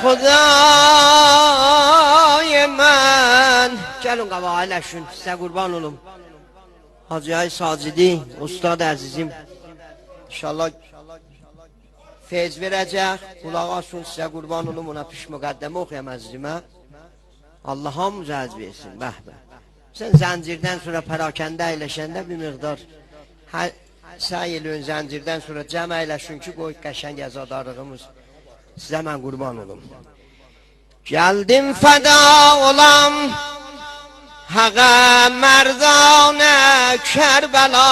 Xudayım mən. Gəlin qabağa əyləşin, sizə qurban olum. Hacı Sacidi, ustad əzizim. İnşallah feyz verəcək. Qulaq asın, sizə qurban olum. Ona piş müqəddəmə oxuyam əzizimə. Allah hamımız əz versin. Bəh bəh. Sən zəncirdən sonra pərakəndə əyləşəndə bir miqdar səy eləyün zəncirdən sonra cəm əyləşin ki, qoy qəşəng əzadarlığımız. Sizə mən qurban olum. Gəldim fəda olam Haqa mərdanə Kərbəla.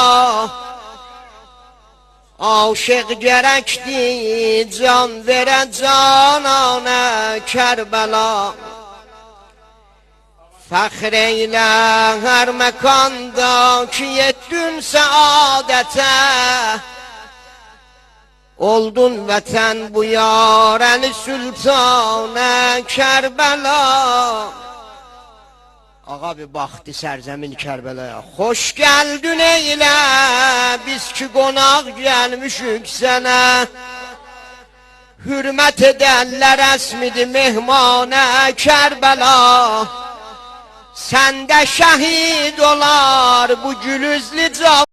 Aşıq gərəkdi can verə cananə Kərbəla. Fəxr eylə hər məkanda ki yetdün səadətə. Oldun vətən bu yar Əli Sultanə Kərbəla. Ağa bir baxdı sərzəmin Kərbəlaya. Xoş gəldin eylə biz ki qonaq gəlmişik sənə. Hürmət edənlər əsmidi mehmanə Kərbəla. Səndə şəhid olar bu gülüzlü cavan.